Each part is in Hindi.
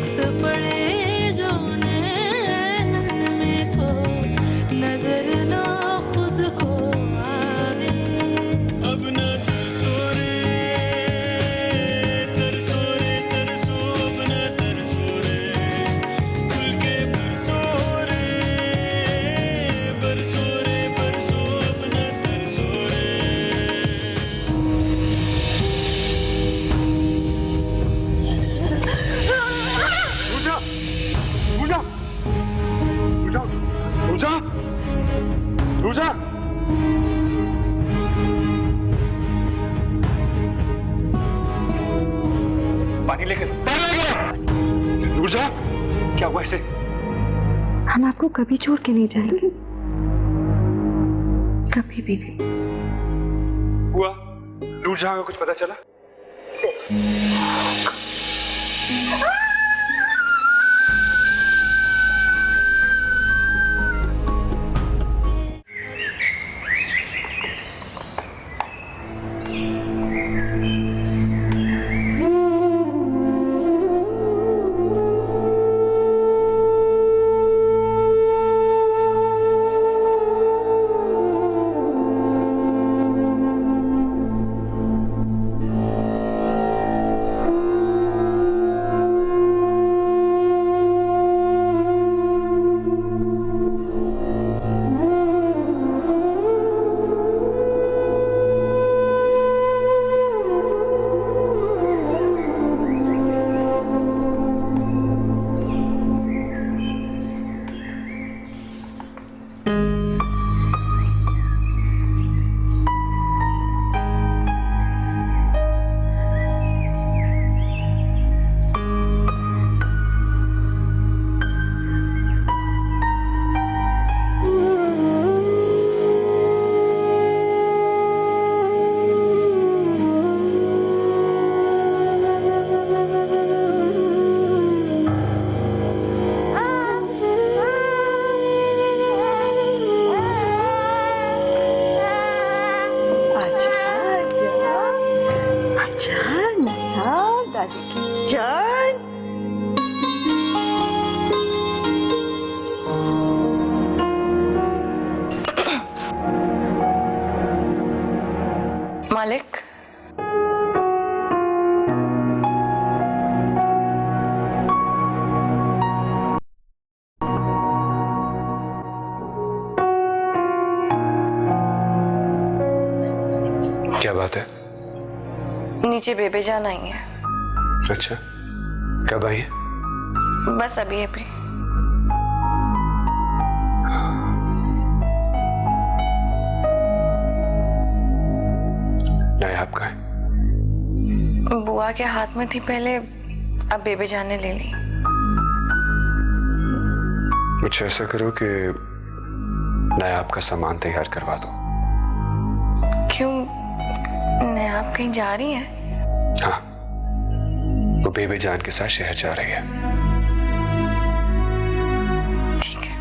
अक्स पड़े जो नैनन में तो नजर ना खुद को आवे। अब ना तरसो रे तरसो रे तरसो, अब ना तरसो रे खुल के बरसो रे बरसो रे बरसो, अब ना तरसो रे। रुचा, रुचा, पानी लेके रुचा, क्या हुआ इसे? हम आपको कभी छोड़ के नहीं जाएंगे, कभी भी नहीं। हुआ रुचा का कुछ पता चला? मालिक, क्या बात है? नीचे बेबे जान आई है। अच्छा, कब आई है? बस अभी अभी। नायाब कहाँ है? बुआ के हाथ में थी पहले, अब बेबे जान ने ले ली। मुझे ऐसा करो कि नायाब का सामान तैयार करवा दो। क्यों, नायाब कहीं जा रही है? हाँ, वो बेबे जान के साथ शहर जा रही है। ठीक है।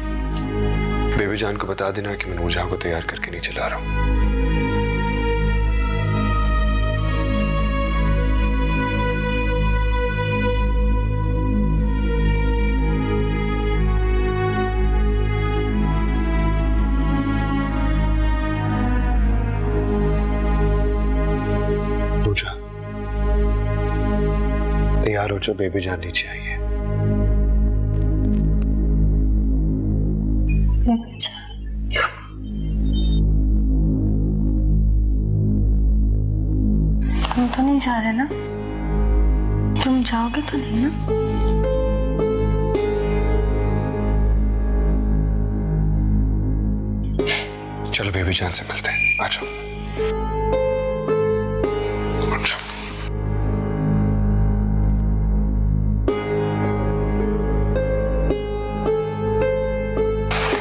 बेबे जान को बता देना कि मैं नूरजहां को तैयार करके नीचे ला रहा हूँ। तैयार हो जाओ, बेबी जान नीचे आई है। तुम तो नहीं जा रहे ना? तुम जाओगे तो नहीं ना? चलो बेबी जान से मिलते हैं, आ जाओ।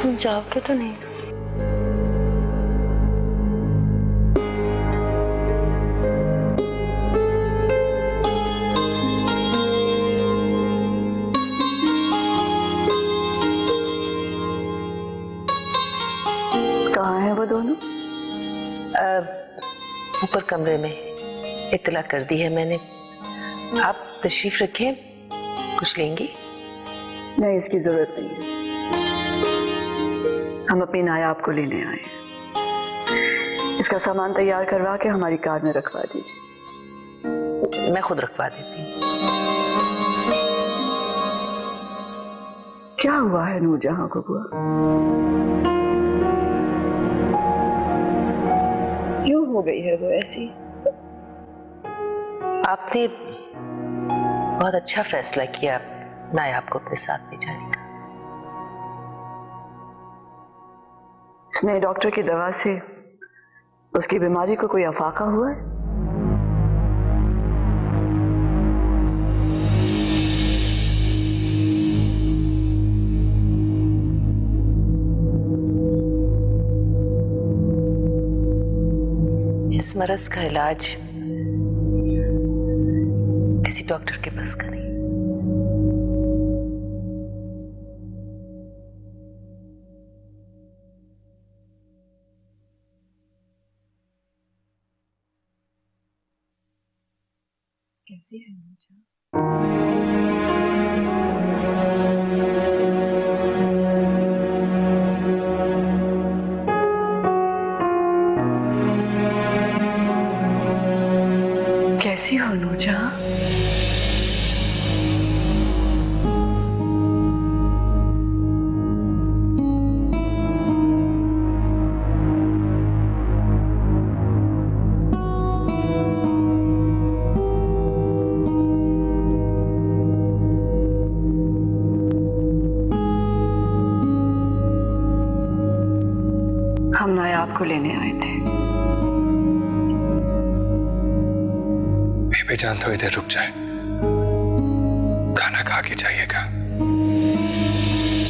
तुम जाओगे तो नहीं? कहाँ है वो दोनों? ऊपर कमरे में इत्तला कर दी है मैंने। आप तशरीफ रखें, कुछ लेंगी? नहीं, इसकी जरूरत नहीं है। हम अपनी नायाब को लेने आए हैं। इसका सामान तैयार करवा के हमारी कार में रखवा दीजिए। मैं खुद रखवा देती हूँ। क्या हुआ है नूरजहां को बुआ? क्यों हो गई है वो ऐसी? आपने बहुत अच्छा फैसला किया नायाब को अपने साथ ले जाने का। इसने डॉक्टर की दवा से उसकी बीमारी को कोई अफाका हुआ है? इस मरज का इलाज किसी डॉक्टर के बस का नहीं। कैसी है नूरजहां? कैसी हो नूरजहां? हम नायाब को लेने आए थे। बेबे जान तो इधर रुक जाए, खाना खा के जाइएगा।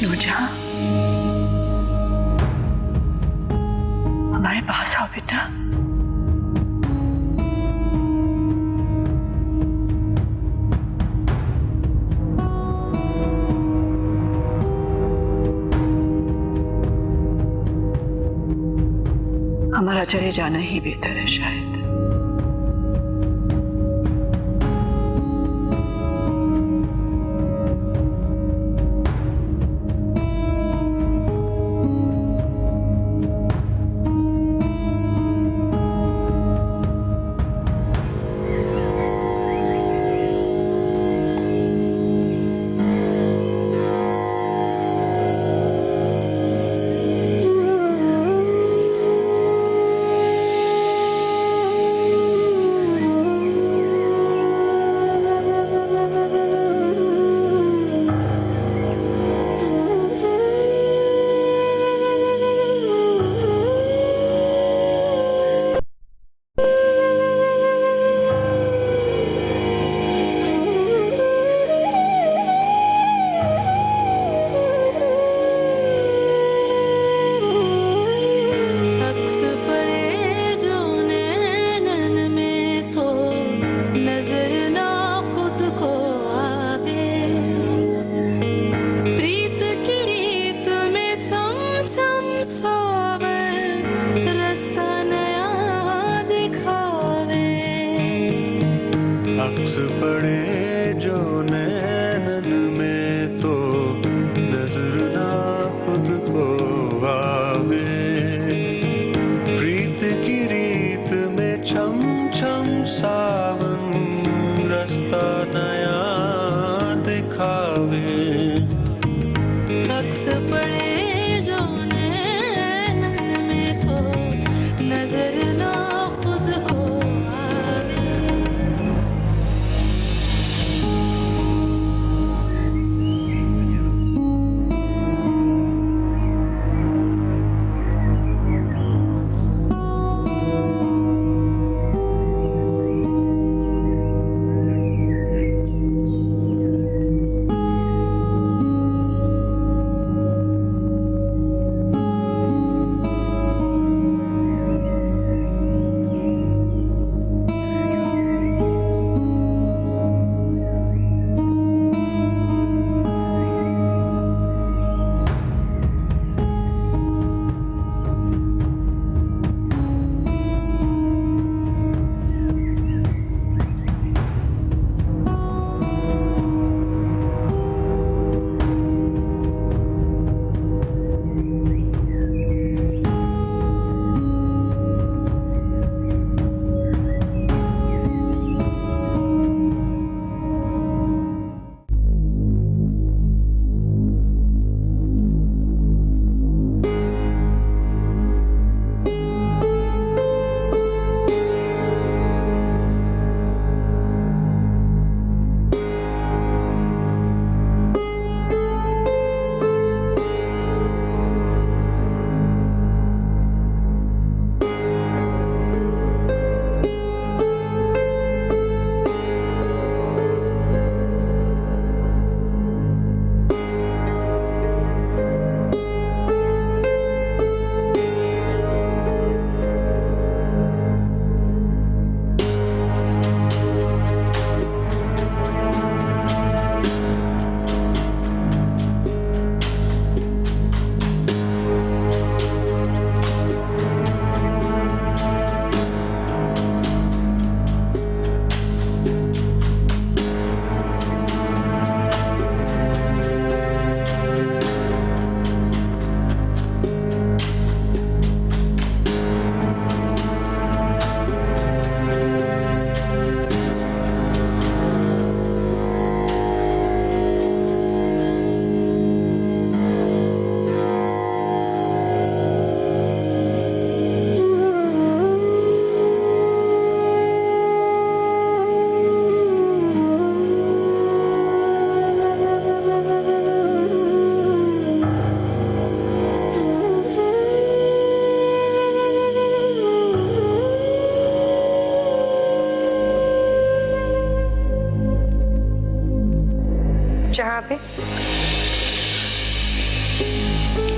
नूरजहां, हमारे पास आओ बेटा। हमारा चले जाना ही बेहतर है शायद। अक्स पड़े जो नैनन में तो नजर ना खुद को आवे। प्रीत की रीत में छम छम सावन रास्ता नया दिखावे। अक्स पड़े जो नैनन में तो नजर ना खुद को आवे।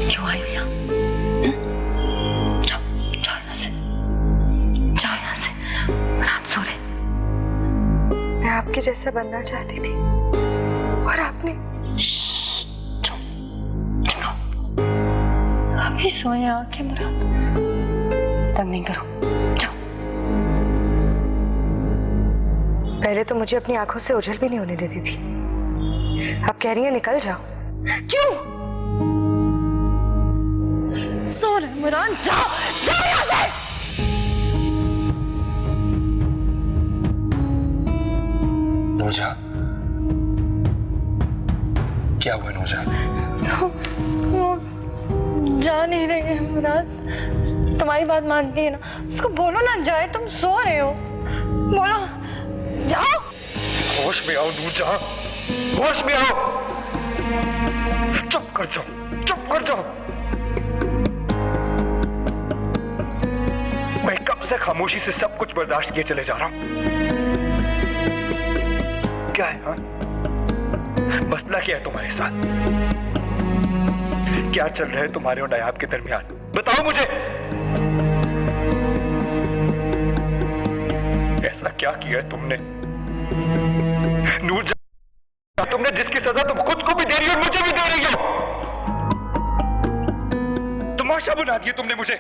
क्यों आई यहाँ? जाओ जाओ यहाँ से, जाओ यहाँ से, रात सो रहे। मैं आपके जैसा बनना चाहती थी और आपने। अभी सोए आंखें मुराद, तंग नहीं करो, जाओ। पहले तो मुझे अपनी आंखों से ओझल भी नहीं होने देती थी, अब कह रही है निकल जाओ। क्यों? सो रहे मुराद, जाओ जाओ यहाँ से। नूरजहां, क्या हुआ नूरजहां? वो जा नहीं रही है मुराद, तुम्हारी बात मानती है ना, उसको बोलो ना जाए, तुम सो रहे हो, बोलो जाओ। होश में आओ नूरजहां, होश में आओ। चुप कर जाओ, चुप कर जाओ। मैं कब से खामोशी से सब कुछ बर्दाश्त किए चले जा रहा हूं। क्या है हाँ? मसला क्या है तुम्हारे साथ? क्या चल रहा है तुम्हारे और नायाब के दरमियान? बताओ मुझे। ऐसा क्या किया है तुमने नूरजहां, तुमने जिसकी सजा तुम खुद को भी दे रही हो और मुझे भी दे रही हो? तमाशा बना दिया तुमने मुझे।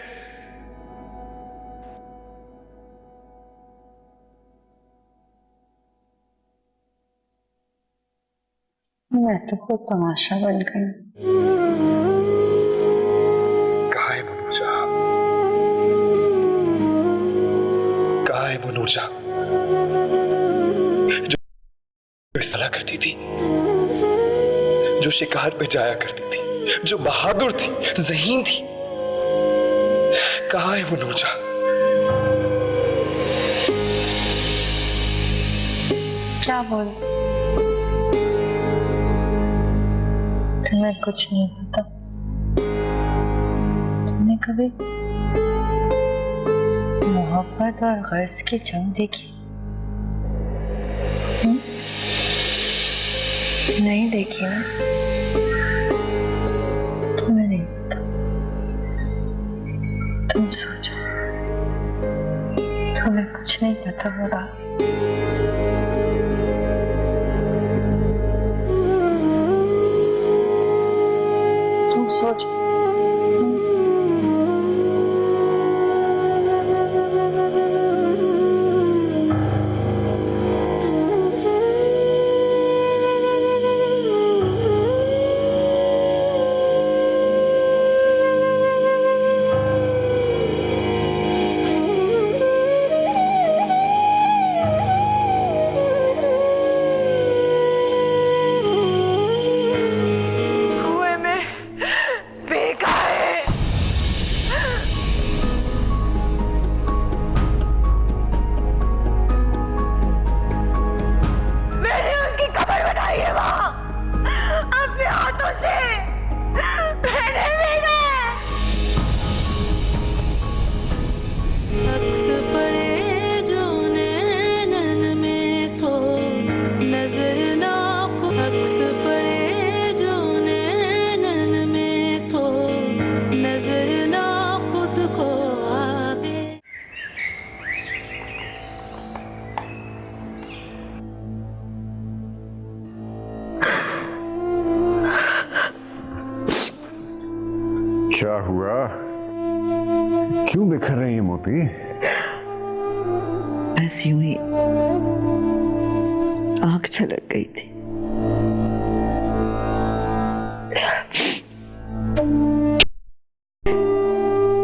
मैं तो खुद तमाशा बन गई। कहाँ है वो नूरजहां? कहाँ है वो नूरजहां जो सलाह करती थी, जो शिकार पे जाया करती थी, जो बहादुर थी, ज़हीन थी? कहाँ है वो नूरजहां? क्या बोल? तुम्हें कुछ नहीं पता। तुमने कभी मोहब्बत और गर्ज की जंग देखी? नहीं देखी ना, तुम्हें नहीं पता। तुम सोचो, तुम्हें कुछ नहीं पता होगा। सोच, अक्स पड़े जो नैनन में तो नजर ना खुद, अक्स पड़े जो नैनन में तो नजर ना खुद को आवे। क्या हुआ? क्यों बिखर रही है मोती? ऐसी हुई, आंख छलक गई थी।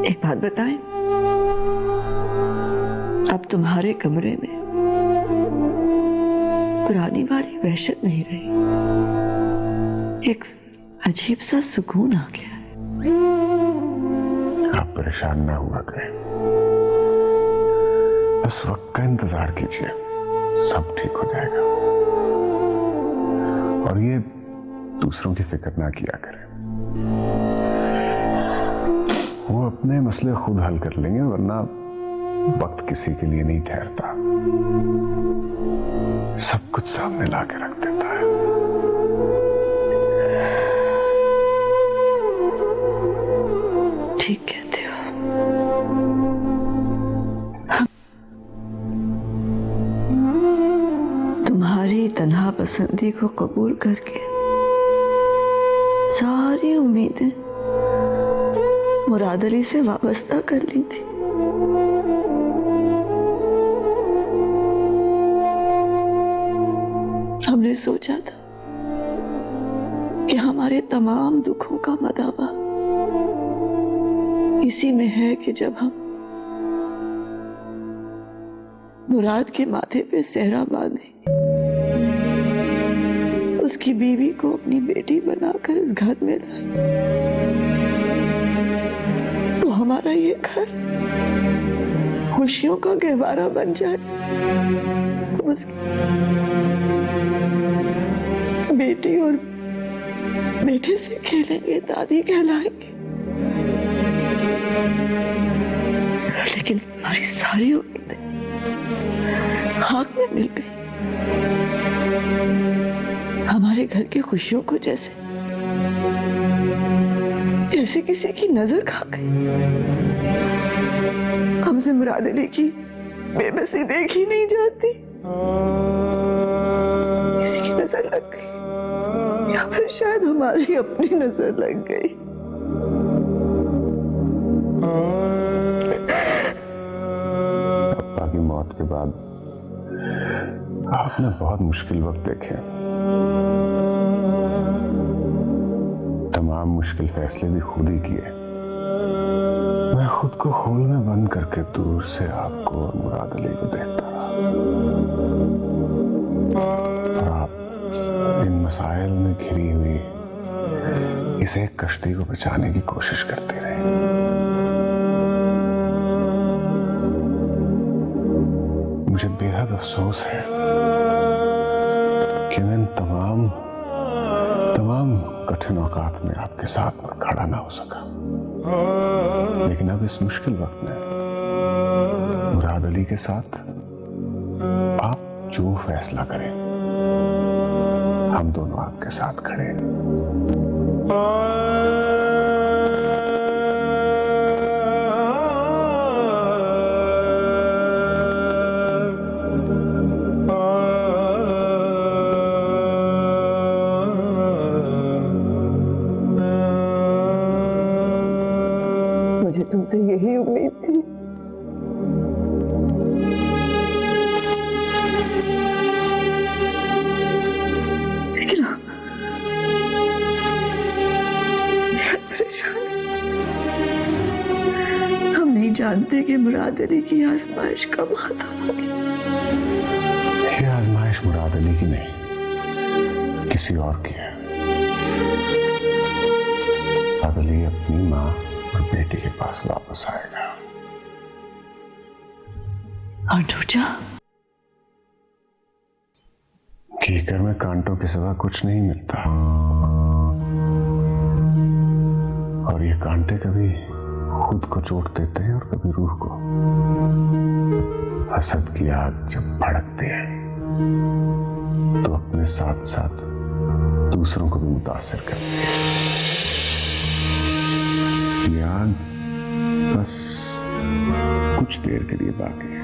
एक बात बताएं, अब तुम्हारे कमरे में पुरानी वाली वहशत नहीं रही, एक अजीब सा सुकून आ गया है। आप परेशान ना हुआ करें, बस वक्त का इंतजार कीजिए, सब ठीक हो जाएगा। और ये दूसरों की फिक्र ना किया करें, वो अपने मसले खुद हल कर लेंगे, वरना वक्त किसी के लिए नहीं ठहरता, सब कुछ सामने ला के रख देता है। ठीक कहते हो। तुम्हारी तन्हा पसंदी को कबूल करके सारी उम्मीदें मुराद अली से वाबस्ता कर ली थी। हमने सोचा था कि हमारे तमाम दुखों का मदावा इसी में है कि जब हम मुराद के माथे पे सेहरा बांधेंगे, उसकी बीवी को अपनी बेटी बनाकर इस घर में लाएंगे, तो हमारा ये घर खुशियों का गहवारा बन जाए। उसकी बेटी और बेटे से खेलेंगे, दादी कहलाएंगे। लेकिन हमारी सारी उम्मीदें खाक में मिल गई। हमारे घर की खुशियों को जैसे किसी की नजर खा गई। हमसे मुराद अली की बेबसी देखी नहीं जाती। किसी की नजर लग गई या फिर शायद हमारी अपनी नजर लग गई। पापा की मौत के बाद आपने बहुत मुश्किल वक्त देखे। तमाम मुश्किल फैसले भी खुद ही किए। मैं खुद को खोल में बंद करके दूर से आपको और मुराद अली को देखता रहा। और आप इन मसाइल में घिरी हुई इस एक कश्ती को बचाने की कोशिश करते रहे। मुझे बेहद अफसोस है कि मैं इन तमाम कठिन औकात में आपके साथ में खड़ा ना हो सका। लेकिन अब इस मुश्किल वक्त में मुराद अली के साथ आप जो फैसला करें, हम दोनों आपके साथ खड़े हैं। मुझे तुमसे यही उम्मीद थी। लेकिन हम नहीं जानते कि मुराद अली की आजमाइश कब खत्म होगी। ये आजमाइश मुराद अली की नहीं, किसी और की है। मुराद अली अपनी माँ और बेटी के पास वापस आएगा। और दूजा कीकर में कांटों के सिवा कुछ नहीं मिलता। और ये कांटे कभी खुद को चोट देते हैं और कभी रूह को। हसद की आग जब भड़कते हैं तो अपने साथ साथ दूसरों को भी मुतासिर करते हैं। ये आग बस कुछ देर के लिए बाकी है।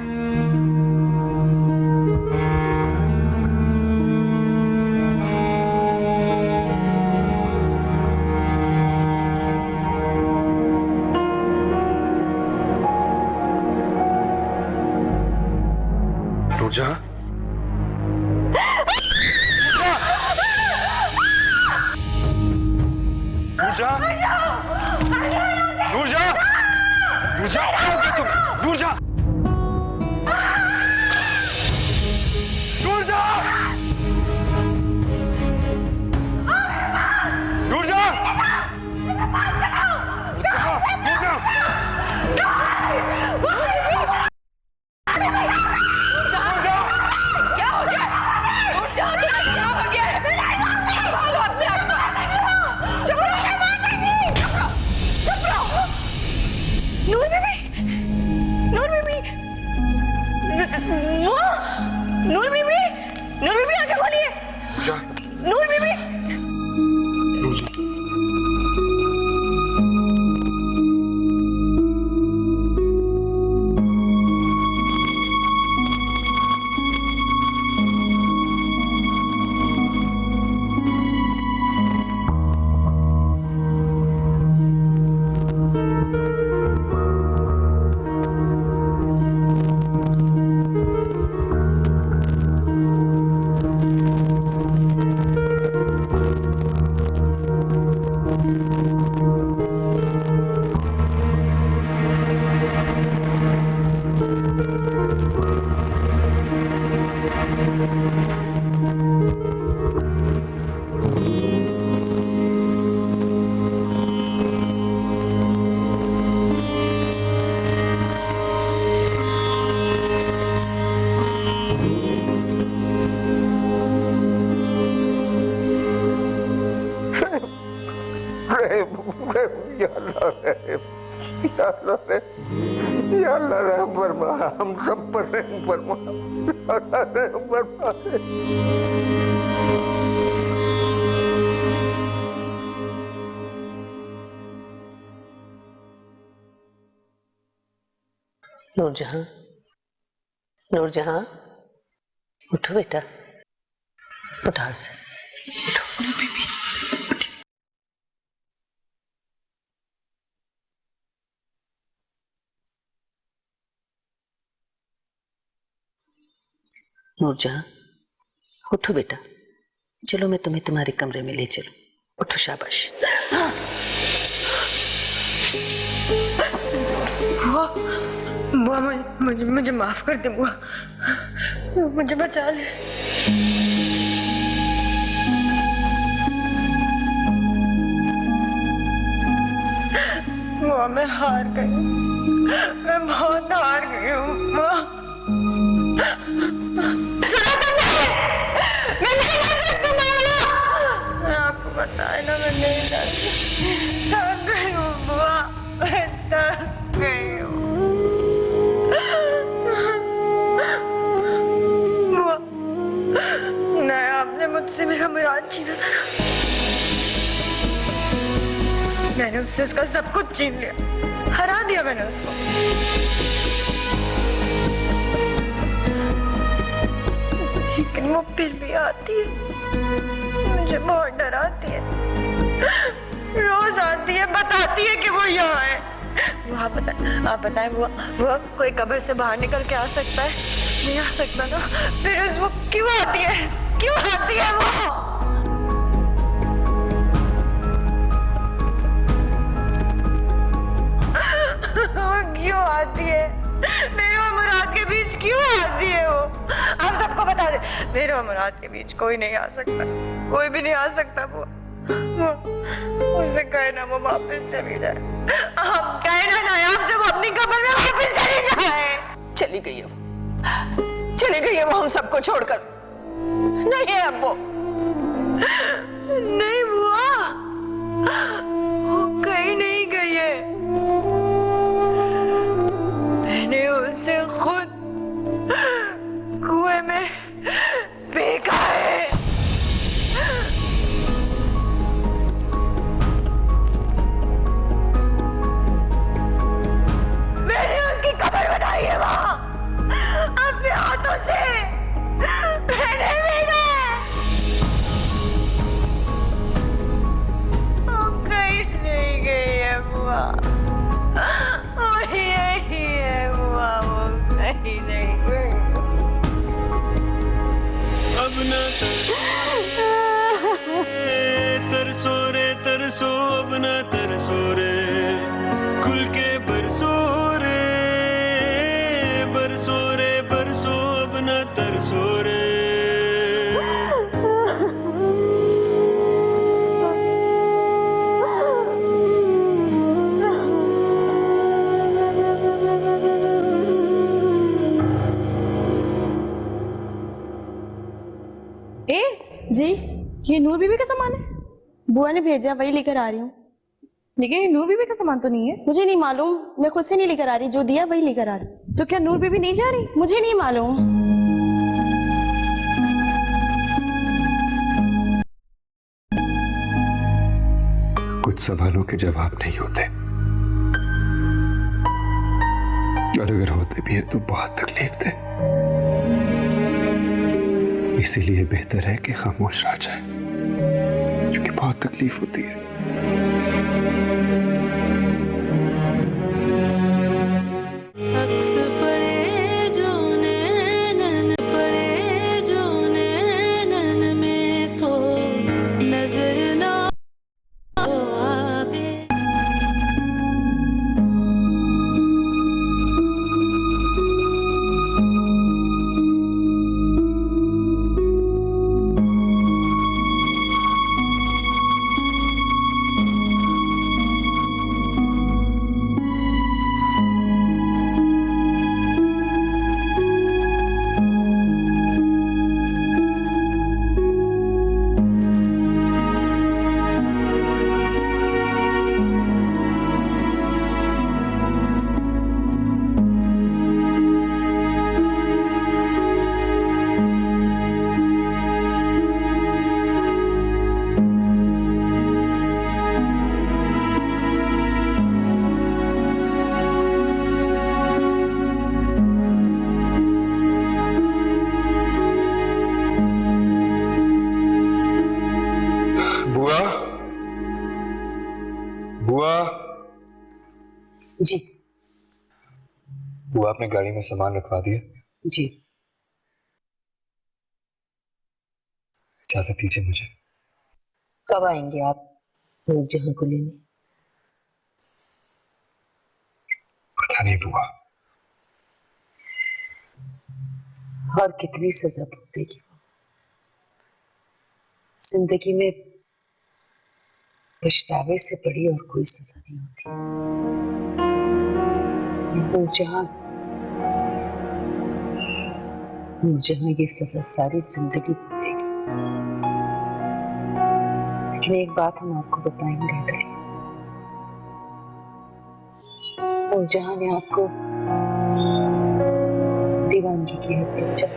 पूजा, पूजा, दूर जा, दूर जा, क्या हो गया तुम? दूर जा, दूर जा, दूर जा, दूर जा, नूर बेबी, या अल्लाह रहम फरमा, हम सब पर रहम फरमा, अल्लाह रहम फरमा। नूरजहां, नूरजहां, उठो बेटा, उठा से, उठो। नूरजहां, उठो बेटा, चलो मैं तुम्हें तुम्हारे कमरे में ले चलूं। उठो, शाबाश। बुआ मुझे माफ कर दे बुआ, मुझे बचा ले। बुआ मैं हार गई, मैं बहुत हार गई हूँ बुआ। सुना तुमने? मैं नहीं कर सकती मामा। मैं आपको बताया ना, मैं नहीं कर सकती। थक गई हूँ बुआ, मैं थक गई हूँ। नहीं, आपने मुझसे मेरा मुराद छीना था ना, मैंने उससे उसका सब कुछ छीन लिया, हरा दिया मैंने उसको। लेकिन वो फिर भी आती है, मुझे बहुत डराती है, रोज आती है, बताती है कि वो यहाँ है। वो आप बताएं वो कोई कब्र से बाहर निकल के आ सकता है? नहीं आ सकता ना, फिर वो क्यों आती है? क्यों आती है वो? क्यों आती है? मेरे और मुराद के बीच क्यों आती है वो? आप सबको बता दे, मेरे और मुराद के बीच कोई नहीं आ सकता, कोई भी नहीं आ सकता। वो उससे कहे ना वो वापस चली जाए, आप कहे ना आप सब अपनी कब्र में वापस चली जाए। चली गई है वो, चली गई है वो हम सबको छोड़कर। नहीं है अब वो। नहीं बुआ, वो कहीं नहीं गई है, मैंने उसे खुद कुएं में फेंका है। मैंने उसकी कब्र बनाई है वहां अपने हाथों से, मैंने फेंका है। वो कहीं नहीं गई है बुआ, वो यही है बुआ, वो कहीं नहीं गई। अब ना तरसो रे तरसो, अब ना तरसो रे, खुल के बरसो रे, बरसो रे बरसो, अब ना तरसो रे। जी, ये नूर बीबी का सामान है, बुआ ने भेजा, वही लेकर आ रही हूँ। लेकिन ये नूर बीबी का सामान तो नहीं है। मुझे नहीं मालूम, मैं खुद से नहीं लेकर आ रही, जो दिया वही लेकर आ रही। तो क्या नूर बीबी नहीं जा रही? मुझे नहीं मालूम। कुछ सवालों के जवाब नहीं होते, और अगर होते भी है तो बहुत तकलीफ दे। इसीलिए बेहतर है कि खामोश रह जाए, क्योंकि बहुत तकलीफ होती है। अक्स पड़े जो नैनन पड़े जो नैनन में तो नजर ना आवे। बुआ, जी बुआ आपने गाड़ी में सामान रखवा दिया? जी। इजाजत दीजिए मुझे। कब आएंगे आप नूरजहां को लेने? पता नहीं बुआ। और कितनी सजा भुगतेगी वो? जिंदगी में पछतावे से बड़ी और कोई सजा नहीं होती। नूरजहां ये सजा सारी जिंदगी भुगतेगी। लेकिन एक बात हम आपको बताएंगे अदली, नूरजहां ने आपको दीवानगी की हद तक जा।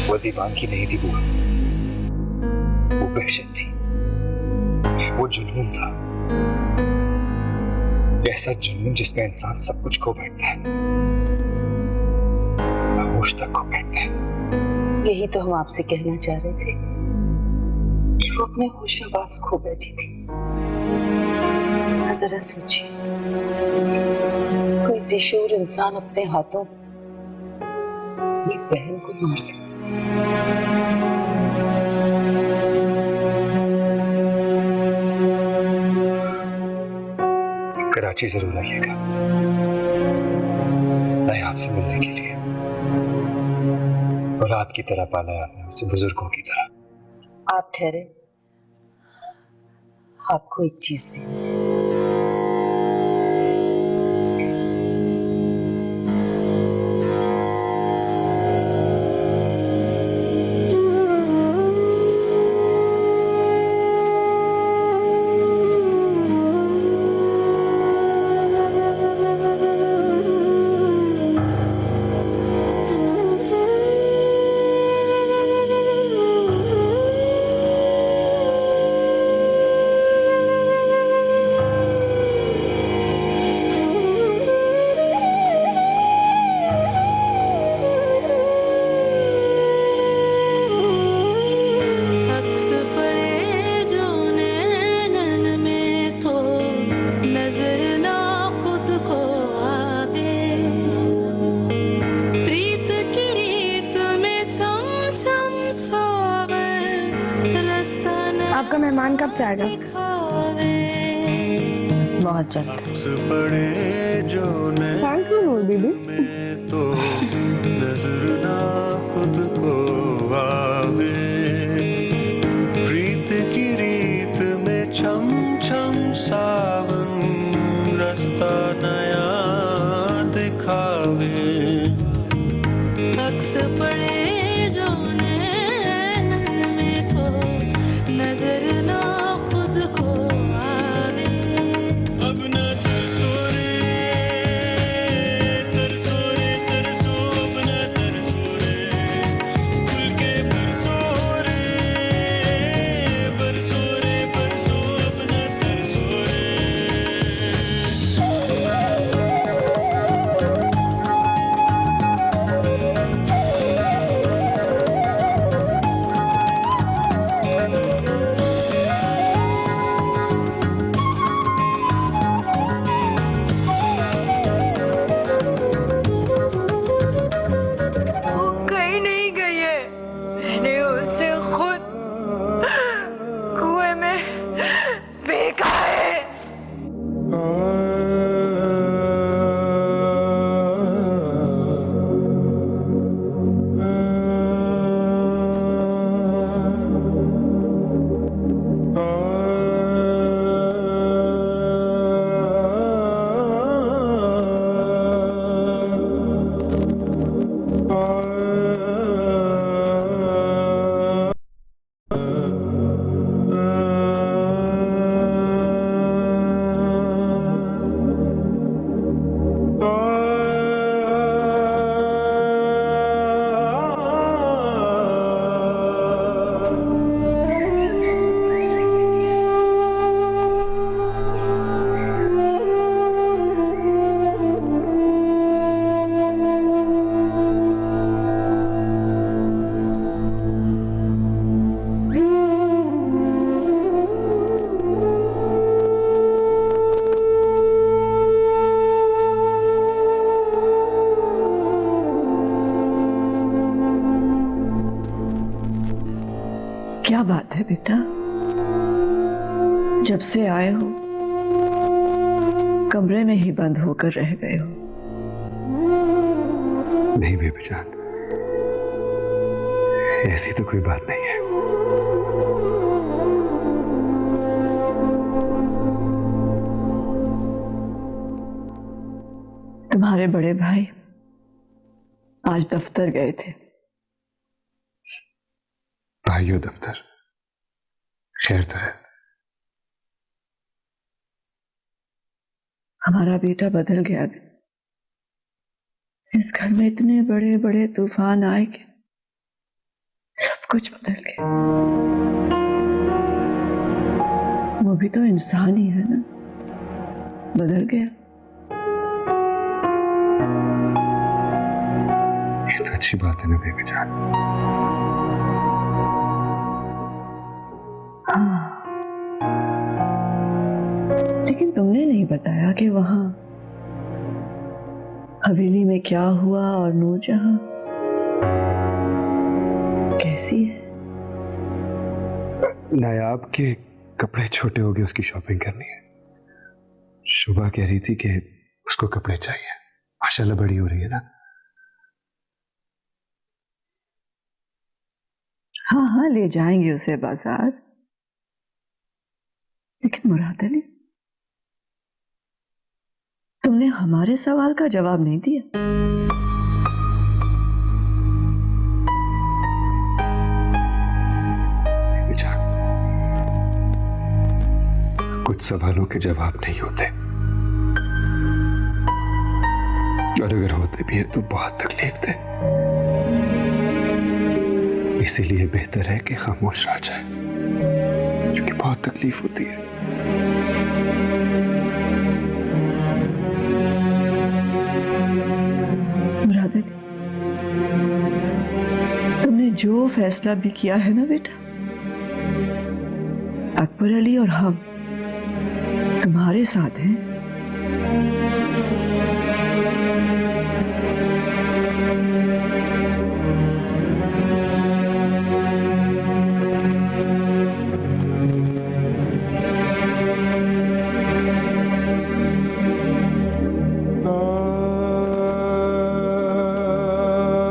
वो दीवानगी नहीं थी बुआ, वो वहशत थी, वो जुनून था। ऐसा जुनून जिसमें इंसान सब कुछ खो बैठता है, होश तक खो बैठता है। यही तो हम आपसे कहना चाह रहे थे कि वो अपने होश आवाज खो बैठी थी। जरा सोचिए, कोई जिशूर इंसान अपने हाथों एक बहन को मार सकता है। कराची जरूर आइएगा, मैं आपसे मिलने के लिए। औलाद की तरह पाला है आपने उसे, बुजुर्गों की तरह। आप ठहरे, आपको एक चीज देनी है। आपका मेहमान कब जाएगा? बहुत जल्द। पड़े जो थैंक यू नूर बीबी। में तो नजर ना खुद को आवे, प्रीत की रीत में छम छम सावन रास्ता नया दिखावे। अक्स पड़े जो नैन में तो नजर ना खुद को आवे। अब ना तरसो रे तरसो रे तरसो, अब ना तरसो रे खुल के बरसो क्या बात है बेटा, जब से आए हो कमरे में ही बंद होकर रह गए हो। नहीं बेबी जान, ऐसी तो कोई बात नहीं है। तुम्हारे बड़े भाई आज दफ्तर गए थे। भाइयों दफ्तर, खैर तो है। हमारा बेटा बदल गया। इस घर में इतने बड़े बड़े तूफान आए कि सब कुछ बदल गया। वो भी तो इंसान ही है ना, बदल गया। ये तो अच्छी बात है ना बेबी जान। हाँ, लेकिन तुमने नहीं बताया कि वहां हवेली में क्या हुआ और नूरजहां कैसी है। नायाब के कपड़े छोटे हो गए, उसकी शॉपिंग करनी है। शुभा कह रही थी कि उसको कपड़े चाहिए। माशाल्लाह बड़ी हो रही है ना। हाँ हाँ, ले जाएंगे उसे बाजार। लेकिन मुराद अली, तुमने हमारे सवाल का जवाब नहीं दिया। कुछ सवालों के जवाब नहीं होते, और अगर होते भी है तो बहुत तकलीफ थे। इसीलिए बेहतर है कि खामोश रह जाए, क्योंकि बहुत तकलीफ होती है। मुराद अली, तुमने जो फैसला भी किया है ना बेटा, अकबर अली और हम तुम्हारे साथ हैं।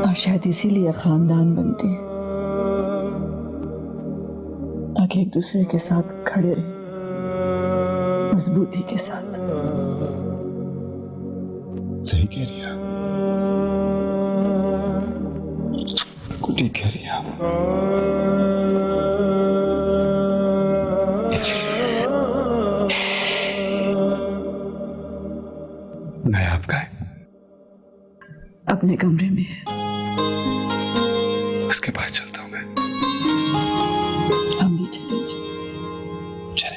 और शायद इसीलिए खानदान बनते हैं, ताकि एक दूसरे के साथ खड़े रहे, मजबूती के साथ। सही कह रही है, ठीक कह रही है। नायाब का है, अपने कमरे में है। उसके बाद चलता हूं मैं। हम भी चलेंगे। चले।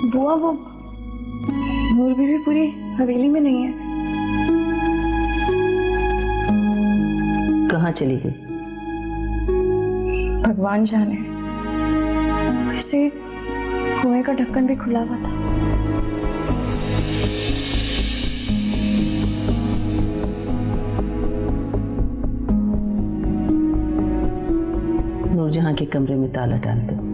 बुआ, वो नूर बीबी पूरी हवेली में नहीं है। कहाँ चली गई? भगवान जाने। वैसे कुएं का ढक्कन भी खुला हुआ था। नूरजहां के कमरे में ताला डाल दो।